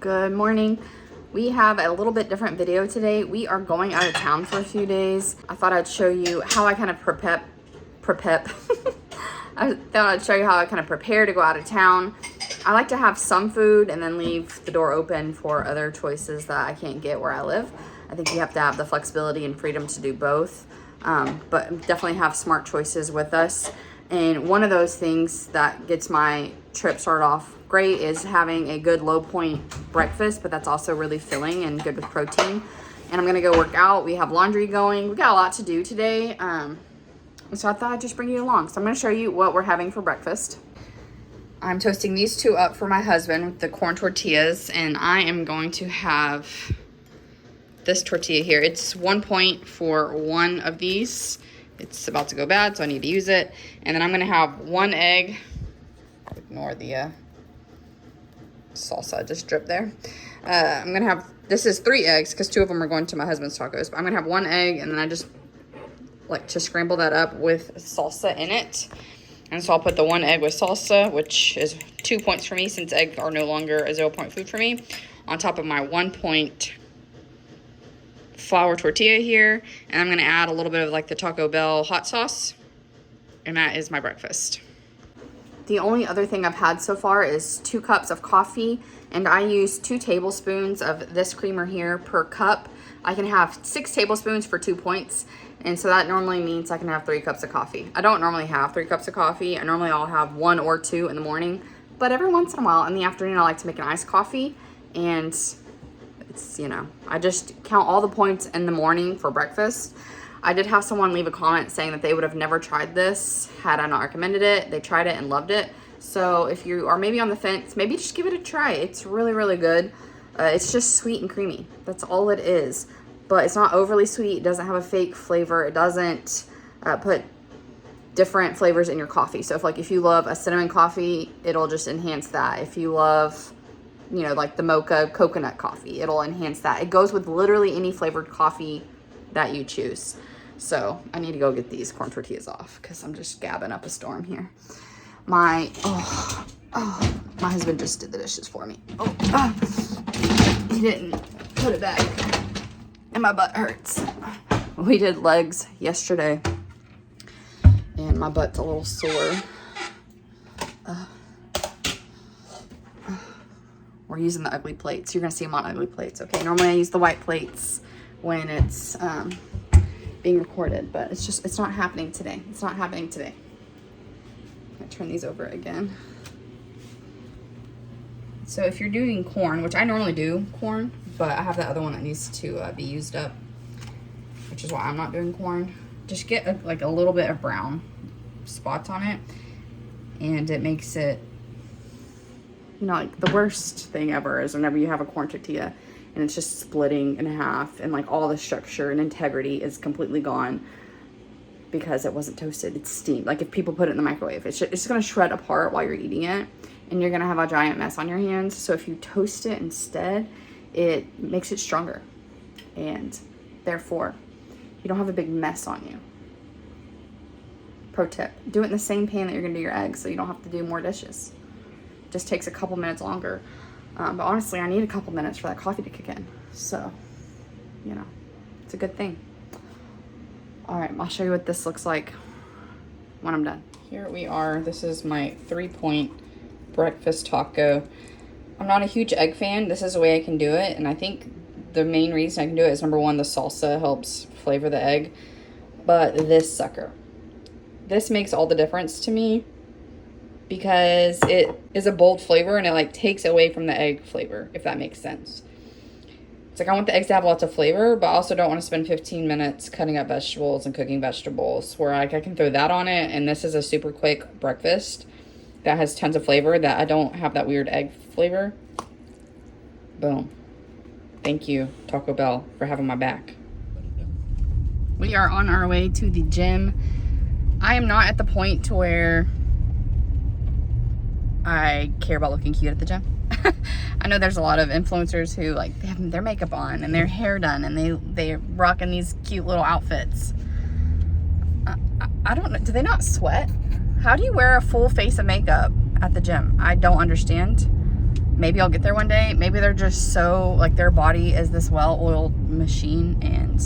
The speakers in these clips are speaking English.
Good morning. We have a little bit different video today. We are going out of town for a few days. I thought I'd show you how I kind of I thought I'd show you how I kind of prepare to go out of town. I like to have some food and then leave the door open for other choices that I can't get where I live. I think you have to have the flexibility and freedom to do both, but definitely have smart choices with us. And one of those things that gets my trip started off great is having a good low point breakfast, but that's also really filling and good with protein. And I'm gonna go work out. We have laundry going. We got a lot to do today. So I thought I'd just bring you along. So I'm gonna show you what we're having for breakfast. I'm toasting these two up for my husband with the corn tortillas, and I am going to have this tortilla here. It's 1 point for one of these. It's about to go bad, so I need to use it. And then I'm gonna have 1 egg. Ignore the salsa just dripped there. I'm gonna have, this is 3 eggs because 2 of them are going to my husband's tacos. But I'm gonna have 1 egg, and then I just like to scramble that up with salsa in it. And so I'll put the 1 egg with salsa, which is 2 points for me since eggs are no longer a 0 point food for me, on top of my 1 point flour tortilla here. And I'm gonna add a little bit of like the Taco Bell hot sauce, and that is my breakfast. The only other thing I've had so far is 2 cups of coffee, and I use 2 tablespoons of this creamer here per cup. I can have 6 tablespoons for 2 points, and so that normally means I can have 3 cups of coffee. I don't normally have 3 cups of coffee. I normally I'll have 1 or 2 in the morning, but every once in a while in the afternoon I like to make an iced coffee, and it's, you know, I just count all the points in the morning for breakfast. I did have someone leave a comment saying that they would have never tried this had I not recommended it. They tried it and loved it. So if you are maybe on the fence, maybe just give it a try. It's really, really good. It's just sweet and creamy. That's all it is. But it's not overly sweet. It doesn't have a fake flavor. It doesn't put different flavors in your coffee. So if you love a cinnamon coffee, it'll just enhance that. If you love, you know, like the mocha coconut coffee, it'll enhance that. It goes with literally any flavored coffee that you choose. So I need to go get these corn tortillas off because I'm just gabbing up a storm here. My husband just did the dishes for me. He didn't put it back, and my butt hurts. We did legs yesterday, and my butt's a little sore. We're using the ugly plates. You're gonna see them on ugly plates. Okay, normally I use the white plates when it's being recorded, but it's not happening today. It's not happening today. I turn these over again. So if you're doing corn, which I normally do corn, but I have that other one that needs to be used up, which is why I'm not doing corn. Just get like a little bit of brown spots on it, and it makes it, you know, like the worst thing ever is whenever you have a corn tortilla and it's just splitting in half, and like all the structure and integrity is completely gone because it wasn't toasted. It's steamed. Like if people put it in the microwave, it's just gonna shred apart while you're eating it, and you're gonna have a giant mess on your hands. So if you toast it instead, it makes it stronger, and therefore you don't have a big mess on you. Pro tip, do it in the same pan that you're gonna do your eggs so you don't have to do more dishes. Just takes a couple minutes longer. But honestly, I need a couple minutes for that coffee to kick in. So, you know, it's a good thing. All right, I'll show you what this looks like when I'm done. Here we are. This is my 3 point breakfast taco. I'm not a huge egg fan. This is the way I can do it. And I think the main reason I can do it is, number one, the salsa helps flavor the egg. But this sucker, this makes all the difference to me, because it is a bold flavor and it like takes away from the egg flavor, if that makes sense. It's like I want the eggs to have lots of flavor, but I also don't want to spend 15 minutes cutting up vegetables and cooking vegetables, where I can throw that on it. And this is a super quick breakfast that has tons of flavor, that I don't have that weird egg flavor. Boom. Thank you, Taco Bell, for having my back. We are on our way to the gym. I am not at the point to where I care about looking cute at the gym. I know there's a lot of influencers who like they have their makeup on and their hair done, and they're rocking these cute little outfits. I don't know. Do they not sweat? How do you wear a full face of makeup at the gym? I don't understand. maybe I'll get there one day. Maybe they're just so, like, their body is this well-oiled machine and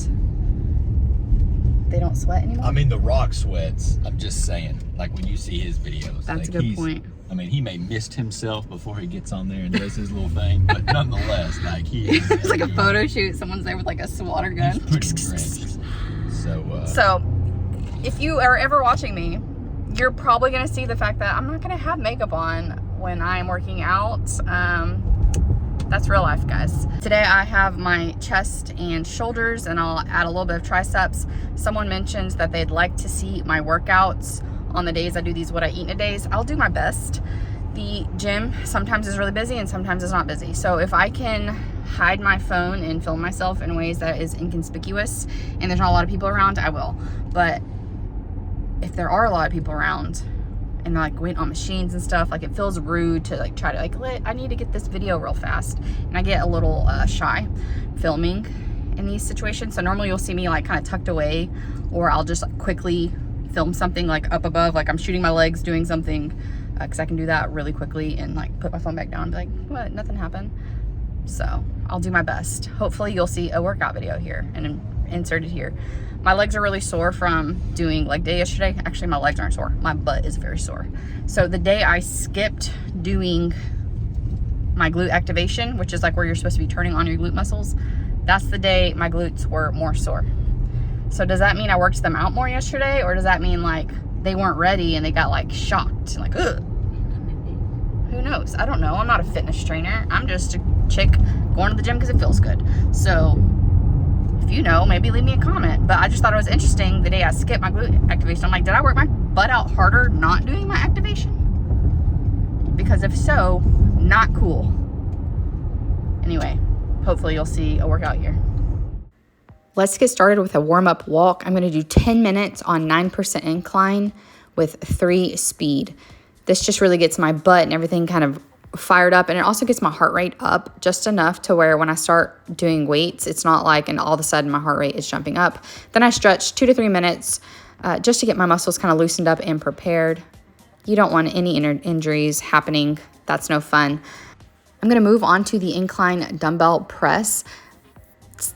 they don't sweat anymore. I mean, The Rock sweats. I'm just saying, like, when you see his videos. That's like, a good point. I mean, he may mist himself before he gets on there and does his little thing, but nonetheless, like, he is. It's like a photo shoot. Someone's there with, like, a swatter gun. He's pretty drenched. So, if you are ever watching me, you're probably going to see the fact that I'm not going to have makeup on when I'm working out. That's real life, guys. Today I have my chest and shoulders, and I'll add a little bit of triceps. Someone mentioned that they'd like to see my workouts on the days I do these what I eat in a days. I'll do my best. The gym sometimes is really busy and sometimes it's not busy. So if I can hide my phone and film myself in ways that is inconspicuous and there's not a lot of people around, I will. But if there are a lot of people around and they're like waiting on machines and stuff, like, it feels rude to like try to like, I need to get this video real fast, and I get a little shy filming in these situations. So normally you'll see me like kind of tucked away, or I'll just like quickly film something like up above, like I'm shooting my legs doing something, because I can do that really quickly and like put my phone back down and be like, what, nothing happened. So I'll do my best. Hopefully you'll see a workout video here and inserted here. My legs are really sore from doing leg day yesterday. Actually, my legs aren't sore. My butt is very sore. So the day I skipped doing my glute activation, which is like where you're supposed to be turning on your glute muscles, that's the day my glutes were more sore. So does that mean I worked them out more yesterday? Or does that mean like they weren't ready and they got like shocked and like, ugh? Who knows? I don't know. I'm not a fitness trainer. I'm just a chick going to the gym because it feels good. So if you know, maybe leave me a comment. But I just thought it was interesting the day I skipped my glute activation. I'm like, did I work my butt out harder not doing my activation? Because if so, not cool. Anyway, hopefully you'll see a workout here. Let's get started with a warm-up walk. I'm gonna do 10 minutes on 9% incline with 3 speed. This just really gets my butt and everything kind of fired up, and it also gets my heart rate up just enough to where when I start doing weights, it's not like, and all of a sudden my heart rate is jumping up. Then I stretch 2 to 3 minutes just to get my muscles kind of loosened up and prepared. You don't want any injuries happening. That's no fun. I'm gonna move on to the incline dumbbell press.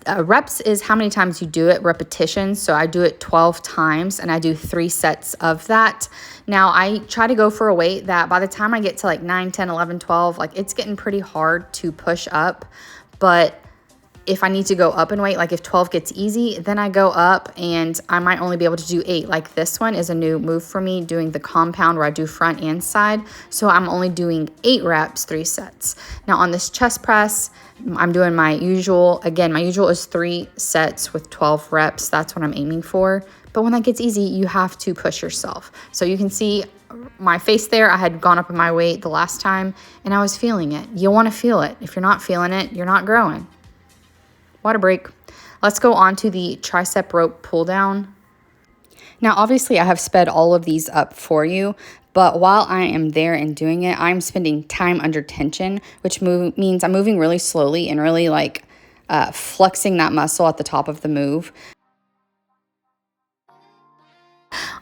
Reps is how many times you do it, repetitions. So I do it 12 times and I do 3 sets of that. Now I try to go for a weight that by the time I get to like 9, 10, 11, 12, like it's getting pretty hard to push up. But if I need to go up in weight, like if 12 gets easy, then I go up and I might only be able to do 8. Like this one is a new move for me, doing the compound where I do front and side. So I'm only doing 8 reps, 3 sets. Now on this chest press, I'm doing my usual. Again, my usual is 3 sets with 12 reps. That's what I'm aiming for. But when that gets easy, you have to push yourself. So you can see my face there. I had gone up in my weight the last time and I was feeling it. You want to feel it. If you're not feeling it, you're not growing. Water break. Let's go on to the tricep rope pull down. Now, obviously I have sped all of these up for you, but while I am there and doing it, I'm spending time under tension, which means I'm moving really slowly and really like flexing that muscle at the top of the move.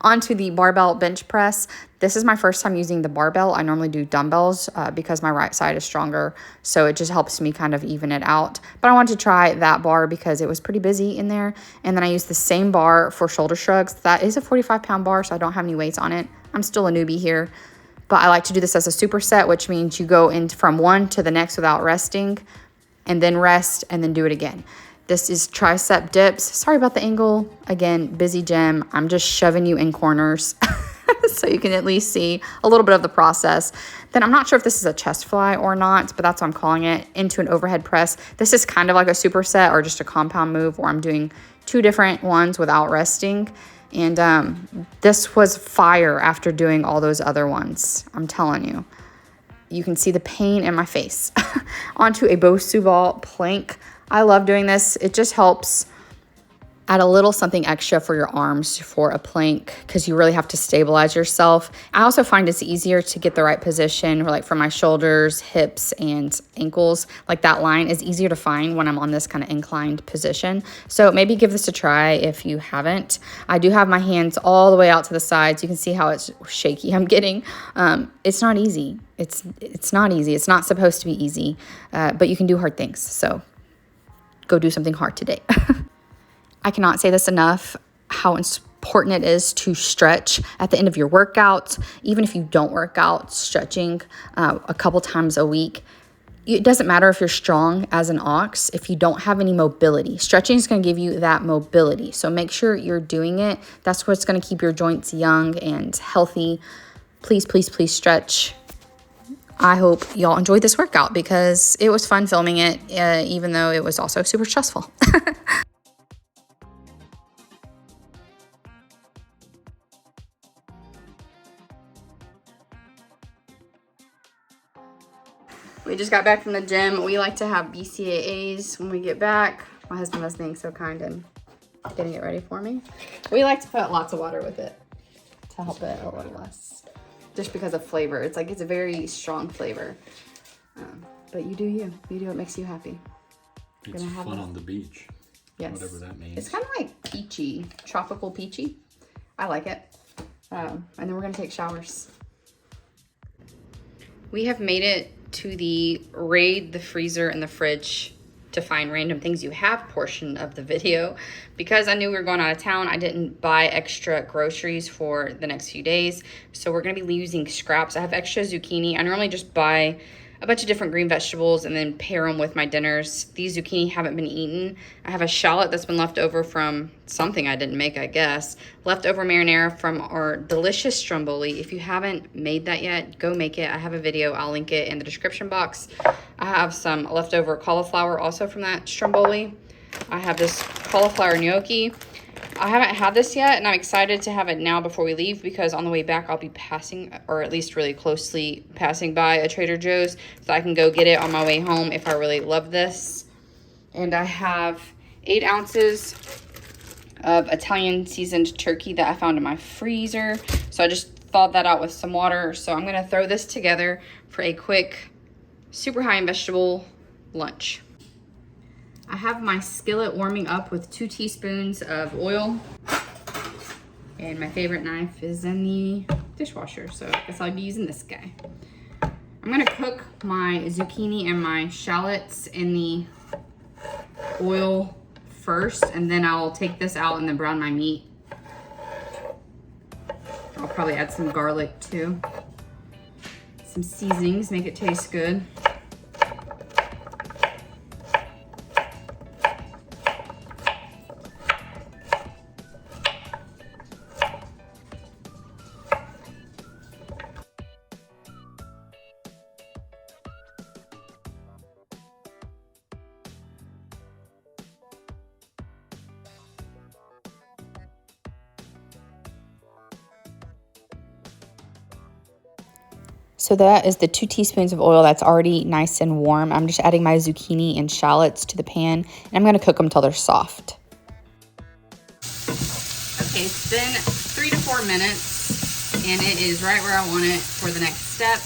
Onto the barbell bench press. This is my first time using the barbell. I normally do dumbbells because my right side is stronger, so it just helps me kind of even it out. But I wanted to try that bar because it was pretty busy in there. And then I used the same bar for shoulder shrugs. That is a 45-pound bar, so I don't have any weights on it. I'm still a newbie here, but I like to do this as a superset, which means you go in from one to the next without resting, and then rest, and then do it again. This is tricep dips. Sorry about the angle. Again, busy gym. I'm just shoving you in corners so you can at least see a little bit of the process. Then I'm not sure if this is a chest fly or not, but that's what I'm calling it, into an overhead press. This is kind of like a superset or just a compound move where I'm doing 2 different ones without resting. And this was fire after doing all those other ones. I'm telling you. You can see the pain in my face. Onto a Bosu ball plank. I love doing this. It just helps Add a little something extra for your arms for a plank because you really have to stabilize yourself. I also find it's easier to get the right position, like for my shoulders, hips, and ankles. Like that line is easier to find when I'm on this kind of inclined position. So maybe give this a try if you haven't. I do have my hands all the way out to the sides. You can see how it's shaky I'm getting. It's not easy. It's not easy. It's not supposed to be easy, but you can do hard things. So go do something hard today. I cannot say this enough, how important it is to stretch at the end of your workouts. Even if you don't work out, stretching a couple times a week. It doesn't matter if you're strong as an ox if you don't have any mobility. Stretching is going to give you that mobility. So make sure you're doing it. That's what's going to keep your joints young and healthy. Please, please, please stretch. I hope y'all enjoyed this workout because it was fun filming it, even though it was also super stressful. We just got back from the gym. We like to have BCAAs when we get back. My husband was being so kind and getting it ready for me. We like to put lots of water with it to help it a little less. Just because of flavor. It's a very strong flavor. But you do you. You do what makes you happy. It's fun on the beach. Yes. Whatever that means. It's kind of like peachy, tropical peachy. I like it. And then we're going to take showers. We have made it to the raid the freezer and the fridge to find random things you have portion of the video. Because I knew we were going out of town, I didn't buy extra groceries for the next few days. So we're going to be using scraps. I have extra zucchini. I normally just buy a bunch of different green vegetables and then pair them with my dinners. These zucchini haven't been eaten. I have a shallot that's been left over from something I didn't make, I guess. Leftover marinara from our delicious stromboli. If you haven't made that yet, go make it. I have a video. I'll link it in the description box. I have some leftover cauliflower also from that stromboli. I have this cauliflower gnocchi. I haven't had this yet, and I'm excited to have it now before we leave because on the way back, I'll be passing, or at least really closely passing by a Trader Joe's, so I can go get it on my way home if I really love this. And I have 8 ounces of Italian seasoned turkey that I found in my freezer. So I just thawed that out with some water. So I'm going to throw this together for a quick, super high in vegetable lunch. I have my skillet warming up with 2 teaspoons of oil. And my favorite knife is in the dishwasher, so I guess I'll be using this guy. I'm gonna cook my zucchini and my shallots in the oil first, and then I'll take this out and then brown my meat. I'll probably add some garlic too. Some seasonings, make it taste good. So that is the 2 teaspoons of oil that's already nice and warm. I'm just adding my zucchini and shallots to the pan, and I'm going to cook them till they're soft. Okay, it's been 3 to 4 minutes, and it is right where I want it for the next step.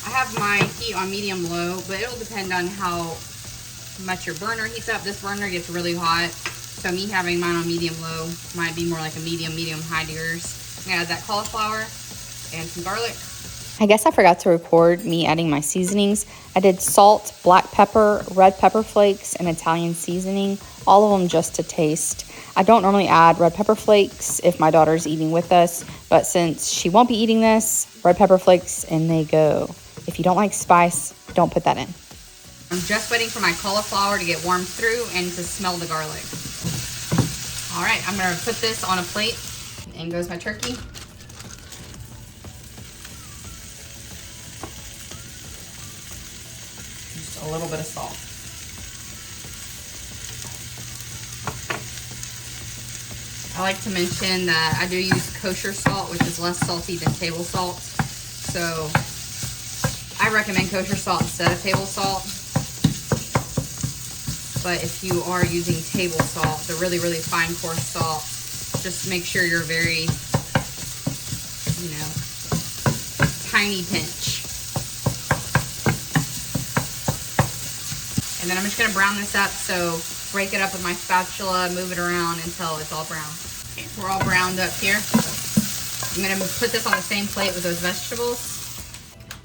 I have my heat on medium-low, but it'll depend on how much your burner heats up. This burner gets really hot, so me having mine on medium-low might be more like a medium-high to yours. I'm going to add that cauliflower and some garlic. I guess I forgot to record me adding my seasonings. I did salt, black pepper, red pepper flakes, and Italian seasoning, all of them just to taste. I don't normally add red pepper flakes if my daughter's eating with us, but since she won't be eating this, red pepper flakes, and they go. If you don't like spice, don't put that in. I'm just waiting for my cauliflower to get warmed through and to smell the garlic. All right, I'm gonna put this on a plate. In goes my turkey. Just a little bit of salt. I like to mention that I do use kosher salt, which is less salty than table salt. So I recommend kosher salt instead of table salt. But if you are using table salt, the really, really fine coarse salt, just make sure you're very, you know, tiny pinch. And then I'm just gonna brown this up, so break it up with my spatula, move it around until it's all brown. Okay, we're all browned up here. I'm gonna put this on the same plate with those vegetables.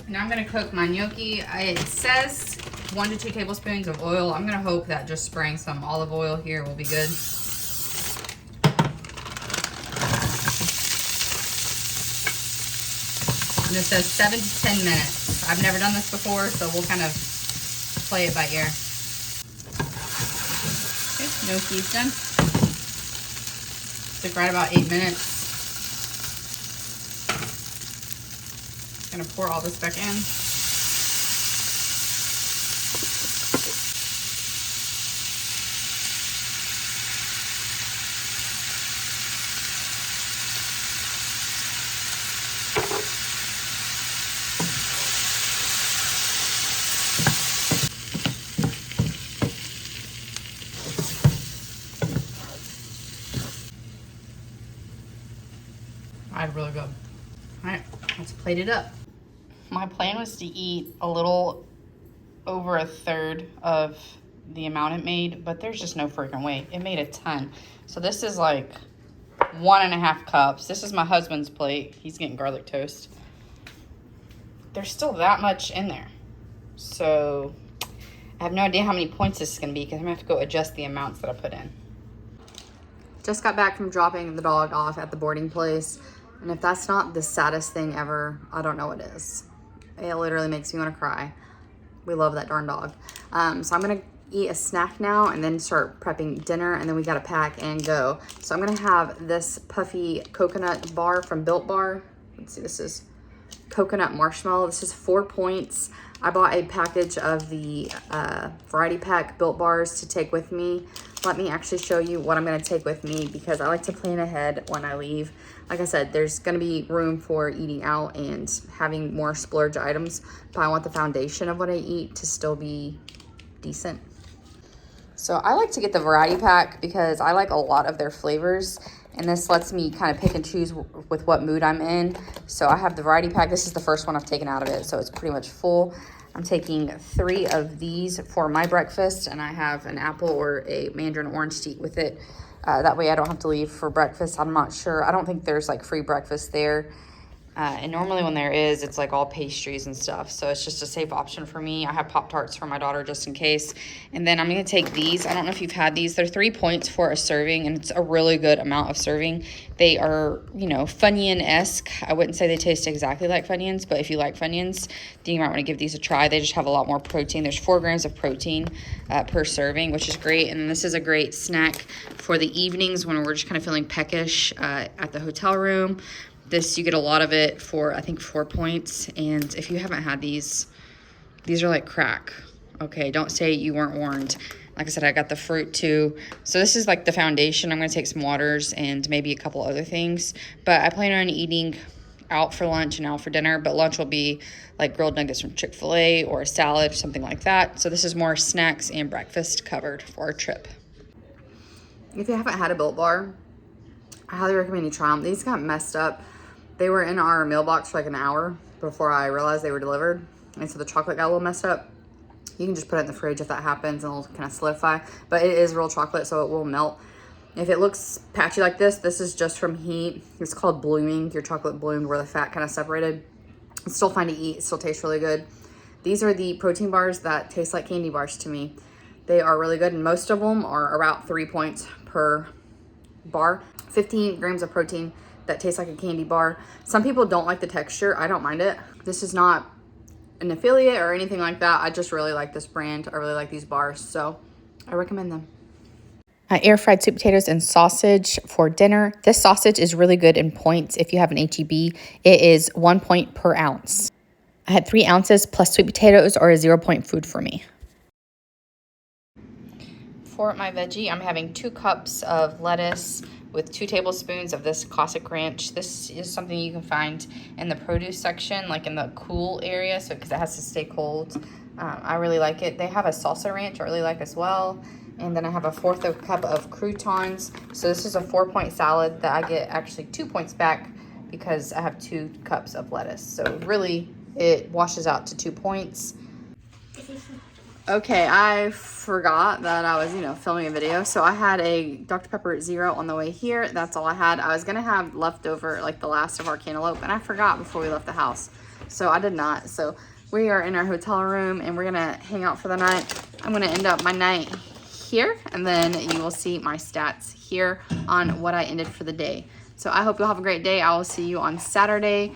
Now I'm gonna cook my gnocchi. It says 1 to 2 tablespoons of oil. I'm gonna hope that just spraying some olive oil here will be good. And this says 7 to 10 minutes. I've never done this before, so we'll kind of play it by ear. Okay, gnocchi's done. Took right about 8 minutes. Gonna pour all this back in. Really good. All right, let's plate it up. My plan was to eat a little over a third of the amount it made, but there's just no freaking way. It made a ton. So this is like 1.5 cups. This is my husband's plate. He's getting garlic toast. There's still that much in there. So I have no idea how many points this is gonna be because I'm gonna have to go adjust the amounts that I put in. Just got back from dropping the dog off at the boarding place. And if that's not the saddest thing ever, I don't know what is. It literally makes me want to cry. We love that darn dog. So I'm gonna eat a snack now and then start prepping dinner, and then we gotta pack and go. So I'm gonna have this puffy coconut bar from Built Bar. Let's see, this is coconut marshmallow. This is 4 points. I bought a package of the variety pack Built Bars to take with me. Let me actually show you what I'm gonna take with me because I like to plan ahead when I leave. Like I said, there's gonna be room for eating out and having more splurge items, but I want the foundation of what I eat to still be decent. So I like to get the variety pack because I like a lot of their flavors, and this lets me kind of pick and choose with what mood I'm in. So I have the variety pack. This is the first one I've taken out of it, so it's pretty much full. I'm taking 3 of these for my breakfast, and I have an apple or a mandarin orange to eat with it. That way I don't have to leave for breakfast. I'm not sure. I don't think there's like free breakfast there. And normally when there is, it's like all pastries and stuff. So it's just a safe option for me. I have Pop-Tarts for my daughter just in case. And then I'm going to take these. I don't know if you've had these. They're 3 points for a serving, and it's a really good amount of serving. They are, you know, Funyun-esque. I wouldn't say they taste exactly like Funyuns, but if you like Funyuns, then you might want to give these a try. They just have a lot more protein. There's 4 grams of protein per serving, which is great. And then this is a great snack for the evenings when we're just kind of feeling peckish at the hotel room. This, you get a lot of it for, I think, 4 points. And if you haven't had these are like crack. Okay, don't say you weren't warned. Like I said, I got the fruit too. So this is like the foundation. I'm going to take some waters and maybe a couple other things. But I plan on eating out for lunch and out for dinner. But lunch will be like grilled nuggets from Chick-fil-A or a salad or something like that. So this is more snacks and breakfast covered for our trip. If you haven't had a Built Bar, I highly recommend you try them. These got messed up. They were in our mailbox for like an hour before I realized they were delivered. And so the chocolate got a little messed up. You can just put it in the fridge if that happens and it'll kind of solidify. But it is real chocolate, so it will melt. If it looks patchy like this is just from heat. It's called blooming. Your chocolate bloomed where the fat kind of separated. It's still fine to eat. It still tastes really good. These are the protein bars that taste like candy bars to me. They are really good, and most of them are about 3 points per bar. 15 grams of protein that tastes like a candy bar. Some people don't like the texture. I don't mind it. This is not an affiliate or anything like that. I just really like this brand. I really like these bars, so I recommend them. Air fried sweet potatoes and sausage for dinner. This sausage is really good in points if you have an HEB. It is 1 point per ounce. I had 3 ounces plus sweet potatoes, or a 0 point food for me. For my veggie, I'm having 2 cups of lettuce with 2 tablespoons of this classic ranch. This is something you can find in the produce section, like in the cool area, so because it has to stay cold. I really like it. They have a salsa ranch I really like as well. And then I have a 1/4 cup of croutons. So this is a 4-point salad that I get actually 2 points back because I have 2 cups of lettuce. So really it washes out to 2 points. Okay, I forgot that I was, filming a video. So I had a Dr. Pepper Zero on the way here. That's all I had. I was gonna have leftover, like the last of our cantaloupe, and I forgot before we left the house. So I did not. So we are in our hotel room and we're gonna hang out for the night. I'm gonna end up my night here, and then you will see my stats here on what I ended for the day. So I hope you'll have a great day. I will see you on Saturday.